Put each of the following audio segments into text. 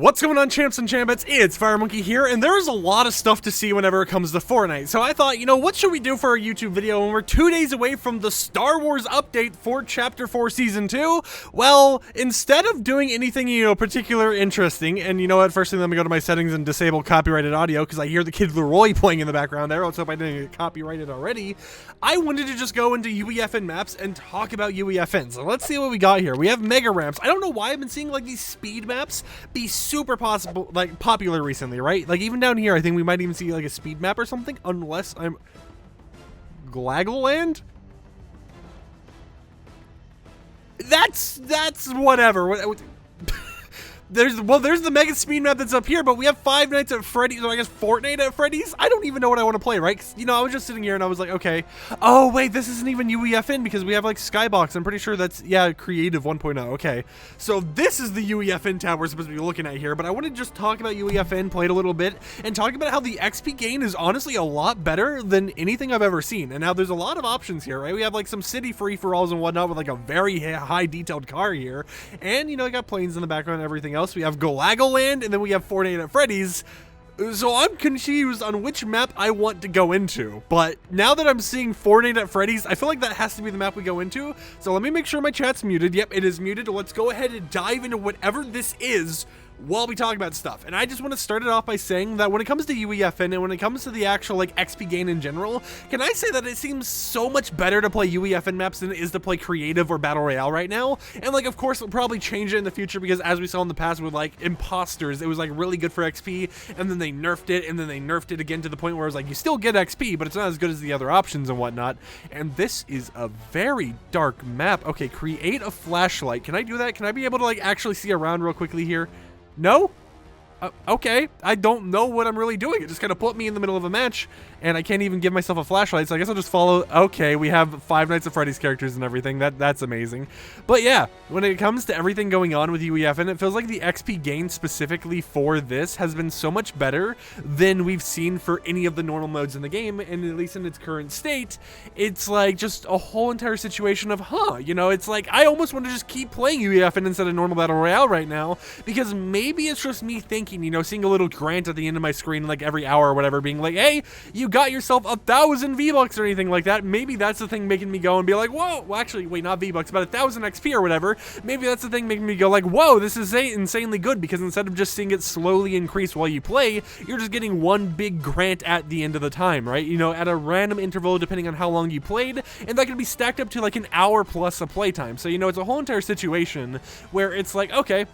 What's going on, champs and chambettes? It's FireMonkey here, and there's a lot of stuff to see whenever it comes to Fortnite. So I thought, you know, what should we do for our YouTube video when we're 2 days away from the Star Wars update for Chapter 4 Season 2? Well, instead of doing anything, you know, particular interesting, and you know what, first thing, let me go to my settings and disable copyrighted audio, because I hear the Kid Leroy playing in the background there. Let's hope I didn't get copyrighted already. I wanted to just go into UEFN maps and talk about UEFN. So let's see what we got here. We have mega ramps. I don't know why I've been seeing like these speed maps be super popular recently, right? Like even down here, I think we might even see like a speed map or something, unless I'm Glaggoland? That's whatever. There's the mega speed map that's up here, but we have Five Nights at Freddy's, or I guess Fortnite at Freddy's. I don't even know what I want to play, right? 'Cause, you know, I was just sitting here and I was like, okay. Oh, wait, this isn't even UEFN because we have like Skybox. I'm pretty sure that's, yeah, Creative 1.0. Okay. So this is the UEFN tab we're supposed to be looking at here, but I want to just talk about UEFN, play it a little bit, and talk about how the XP gain is honestly a lot better than anything I've ever seen. And now there's a lot of options here, right? We have like some city free-for-alls and whatnot with like a very high detailed car here. And, you know, I got planes in the background and everything else. We have Glaggoland, and then we have Fortnite at Freddy's. So I'm confused on which map I want to go into. But now that I'm seeing Fortnite at Freddy's, I feel like that has to be the map we go into. So let me make sure my chat's muted. Yep, it is muted. Let's go ahead and dive into whatever this is while we talk about stuff. And I just want to start it off by saying that when it comes to UEFN and when it comes to the actual like XP gain in general, can I say that it seems so much better to play UEFN maps than it is to play creative or battle royale right now? And like, of course, it'll probably change it in the future because as we saw in the past with like imposters, it was like really good for XP, and then they nerfed it, and then they nerfed it again to the point where it was like, you still get XP, but it's not as good as the other options and whatnot. And this is a very dark map. Okay, create a flashlight. Can I do that? Can I be able to like actually see around real quickly here? No? Okay, I don't know what I'm really doing. It just kind of put me in the middle of a match, and I can't even give myself a flashlight, so I guess I'll just follow. Okay, we have Five Nights at Freddy's characters and everything. That's amazing. But yeah, when it comes to everything going on with UEFN, it feels like the XP gain specifically for this has been so much better than we've seen for any of the normal modes in the game, and at least in its current state, it's like just a whole entire situation of, you know, it's like I almost want to just keep playing UEFN instead of normal battle royale right now, because maybe it's just me thinking, you know, seeing a little grant at the end of my screen like every hour or whatever being like, hey, you got yourself 1,000 V-Bucks or anything like that. Maybe that's the thing making me go and be like, whoa, well actually, wait, not V-Bucks, but 1,000 XP or whatever. Maybe that's the thing making me go like, whoa, this is insanely good, because instead of just seeing it slowly increase while you play, you're just getting one big grant at the end of the time, right? You know, at a random interval depending on how long you played, and that can be stacked up to like an hour plus of playtime. So, you know, it's a whole entire situation where it's like, okay,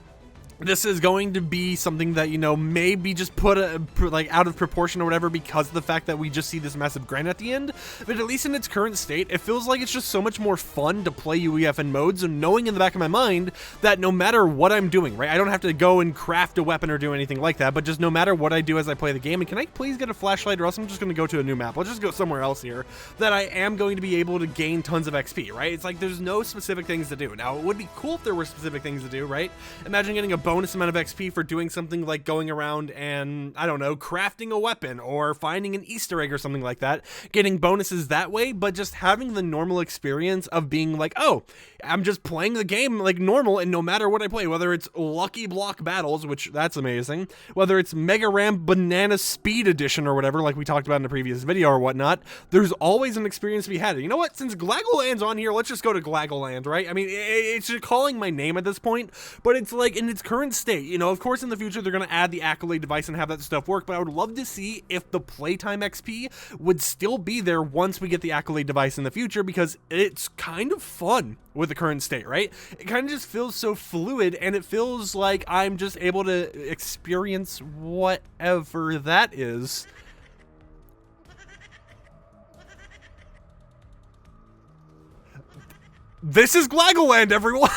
this is going to be something that, you know, maybe just put like out of proportion or whatever because of the fact that we just see this massive grant at the end. But at least in its current state, it feels like it's just so much more fun to play UEFN modes, and knowing in the back of my mind that no matter what I'm doing, right, I don't have to go and craft a weapon or do anything like that, but just no matter what I do as I play the game. And can I please get a flashlight, or else I'm just going to go to a new map. Let's just go somewhere else here that I am going to be able to gain tons of XP, right? It's like there's no specific things to do. Now, it would be cool if there were specific things to do, right? Imagine getting a bonus amount of XP for doing something like going around and, I don't know, crafting a weapon or finding an Easter egg or something like that, getting bonuses that way, but just having the normal experience of being like, oh, I'm just playing the game like normal, and no matter what I play, whether it's Lucky Block Battles, which that's amazing, whether it's Mega Ram Banana Speed Edition or whatever, like we talked about in the previous video or whatnot, there's always an experience to be had. You know what? Since Glaggoland's on here, let's just go to Glaggoland, right? I mean, it's just calling my name at this point, but it's like in its current state, you know, of course in the future they're going to add the accolade device and have that stuff work, but I would love to see if the playtime XP would still be there once we get the accolade device in the future, because it's kind of fun with the current state, right? It kind of just feels so fluid, and it feels like I'm just able to experience whatever that is. This is Glaggoland, everyone.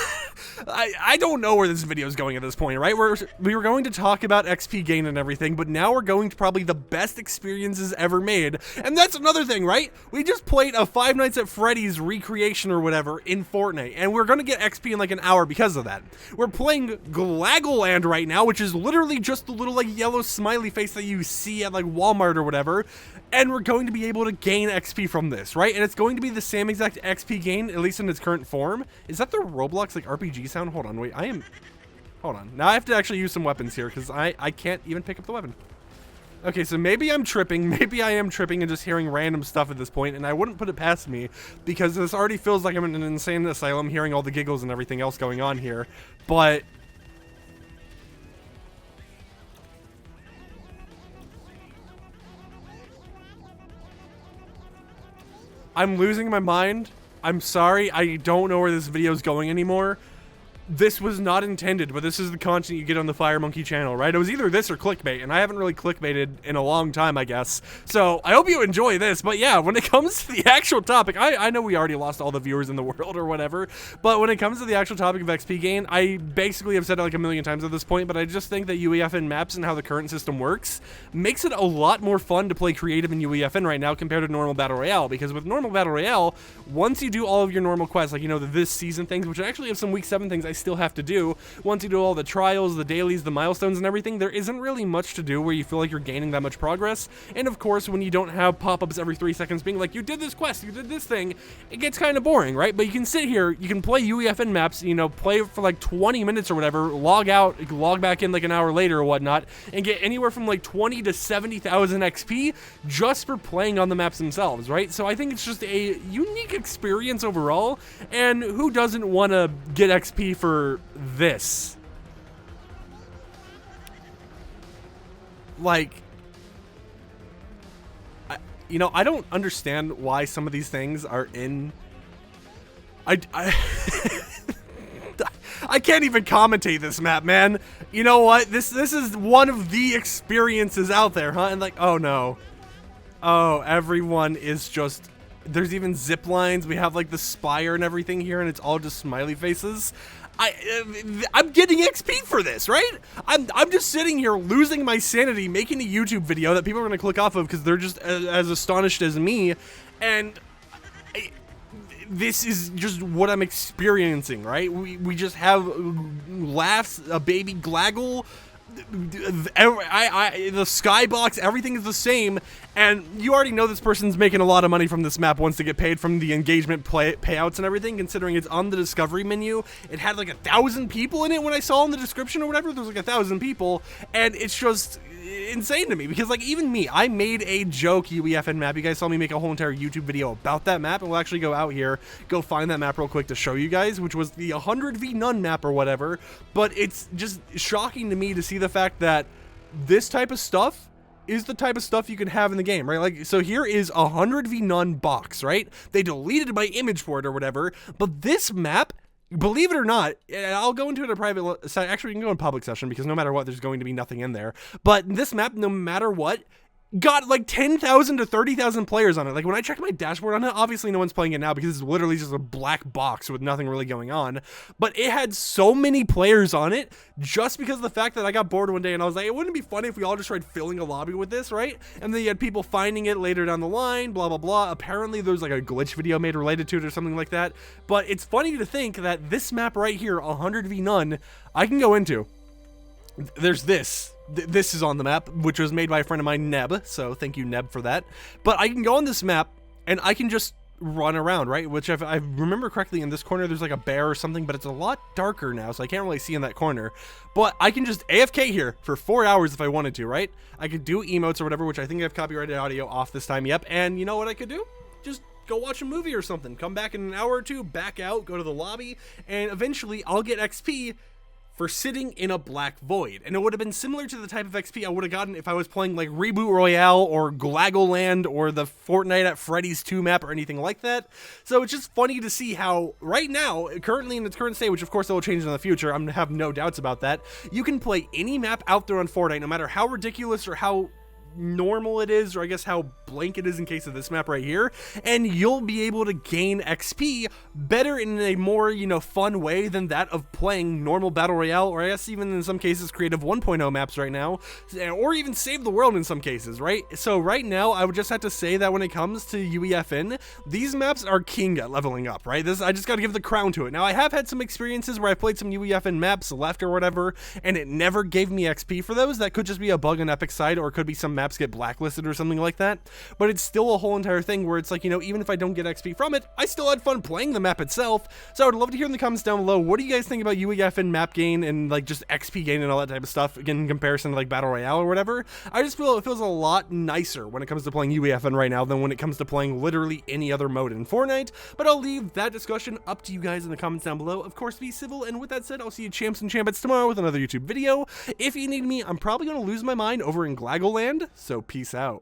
I don't know where this video is going at this point, right? We were going to talk about XP gain and everything, but now we're going to probably the best experiences ever made. And that's another thing, right? We just played a Five Nights at Freddy's recreation or whatever in Fortnite, and we're going to get XP in like an hour because of that. We're playing Glaggoland right now, which is literally just the little like yellow smiley face that you see at like Walmart or whatever. And we're going to be able to gain XP from this, right? And it's going to be the same exact XP gain, at least in its current form. Is that the Roblox like RPG sound? Hold on, wait, Hold on. Now I have to actually use some weapons here because I can't even pick up the weapon. Okay, so maybe I'm tripping. Maybe I am tripping and just hearing random stuff at this point, and I wouldn't put it past me because this already feels like I'm in an insane asylum hearing all the giggles and everything else going on here. But I'm losing my mind. I'm sorry. I don't know where this video is going anymore. This was not intended, but this is the content you get on the FireMonkey channel, right? It was either this or clickbait, and I haven't really clickbaited in a long time, I guess. So I hope you enjoy this, but yeah, when it comes to the actual topic, I know we already lost all the viewers in the world or whatever, but when it comes to the actual topic of XP gain, I basically have said it like a million times at this point, but I just think that UEFN maps and how the current system works makes it a lot more fun to play creative in UEFN right now compared to normal Battle Royale, because with normal Battle Royale, once you do all of your normal quests, like, you know, the this season things, which I actually have some week 7 things I still have to do, once you do all the trials, the dailies, the milestones and everything, there isn't really much to do where you feel like you're gaining that much progress. And of course, when you don't have pop-ups every 3 seconds being like, you did this quest, you did this thing, it gets kind of boring, right? But you can sit here, you can play UEFN maps, you know, play for like 20 minutes or whatever, log out, log back in like an hour later or whatnot, and get anywhere from like 20 to 70,000 XP just for playing on the maps themselves, right? So I think it's just a unique experience overall, and who doesn't want to get XP for this? Like, you know, I don't understand why some of these things are in. I can't even commentate this map, man. You know what? This is one of the experiences out there, huh? And like, oh no. Oh, everyone is just, there's even zip lines. We have like the spire and everything here, and it's all just smiley faces. I'm getting XP for this, right? I'm just sitting here losing my sanity, making a YouTube video that people are gonna click off of because they're just as astonished as me, and this is just what I'm experiencing, right? We just have laughs, a baby glaggle. The skybox, everything is the same, and you already know this person's making a lot of money from this map once they get paid from the engagement payouts and everything, considering it's on the discovery menu. It had like 1,000 people in it when I saw in the description or whatever. There's like 1,000 people, and it's just insane to me because, like, even me, I made a joke UEFN map. You guys saw me make a whole entire YouTube video about that map, and we'll actually go out here, go find that map real quick to show you guys, which was the 100v none map or whatever. But it's just shocking to me to see the fact that this type of stuff is the type of stuff you can have in the game, right? Like, so here is a 100v none box, right? They deleted my image for it or whatever, but this map, believe it or not, I'll go into it in a private site. Actually, we can go in public session because no matter what, there's going to be nothing in there. But this map, no matter what, got like 10,000 to 30,000 players on it. Like, when I checked my dashboard on it, obviously no one's playing it now because it's literally just a black box with nothing really going on. But it had so many players on it just because of the fact that I got bored one day and I was like, it wouldn't it be funny if we all just tried filling a lobby with this, right? And then you had people finding it later down the line, blah, blah, blah. Apparently there's like a glitch video made related to it or something like that. But it's funny to think that this map right here, 100v none, I can go into. There's this. This is on the map, which was made by a friend of mine, Neb, so thank you, Neb, for that. But I can go on this map, and I can just run around, right? Which, if I remember correctly, in this corner, there's like a bear or something, but it's a lot darker now, so I can't really see in that corner. But I can just AFK here for 4 hours if I wanted to, right? I could do emotes or whatever, which I think I have copyrighted audio off this time, yep. And you know what I could do? Just go watch a movie or something. Come back in an hour or two, back out, go to the lobby, and eventually I'll get XP for sitting in a black void. And it would have been similar to the type of XP I would have gotten if I was playing like Reboot Royale or Glagoland or the Fortnite at Freddy's 2 map or anything like that. So it's just funny to see how right now, currently in its current state, which of course it will change in the future, I'm gonna have no doubts about that, you can play any map out there on Fortnite, no matter how ridiculous or how normal it is, or I guess how blank it is in case of this map right here, and you'll be able to gain XP better in a more, you know, fun way than that of playing normal Battle Royale, or I guess even in some cases creative 1.0 maps right now, or even Save the World in some cases, right? So right now, I would just have to say that when it comes to UEFN, these maps are king at leveling up, right? I just gotta give the crown to it. Now, I have had some experiences where I played some UEFN maps left or whatever, and it never gave me XP for those. That could just be a bug on Epic's side, or it could be some maps get blacklisted or something like that. but it's still a whole entire thing where it's like, you know, even if I don't get XP from it, I still had fun playing the map itself. So I would love to hear in the comments down below, what do you guys think about UEFN map gain and like just XP gain and all that type of stuff, again, in comparison to like Battle Royale or whatever. I just feel it feels a lot nicer when it comes to playing UEFN right now than when it comes to playing literally any other mode in Fortnite, but I'll leave that discussion up to you guys in the comments down below. Of course, be civil, and with that said, I'll see you champs and champettes tomorrow with another YouTube video. If you need me, I'm probably going to lose my mind over in Glaggleland, so peace out.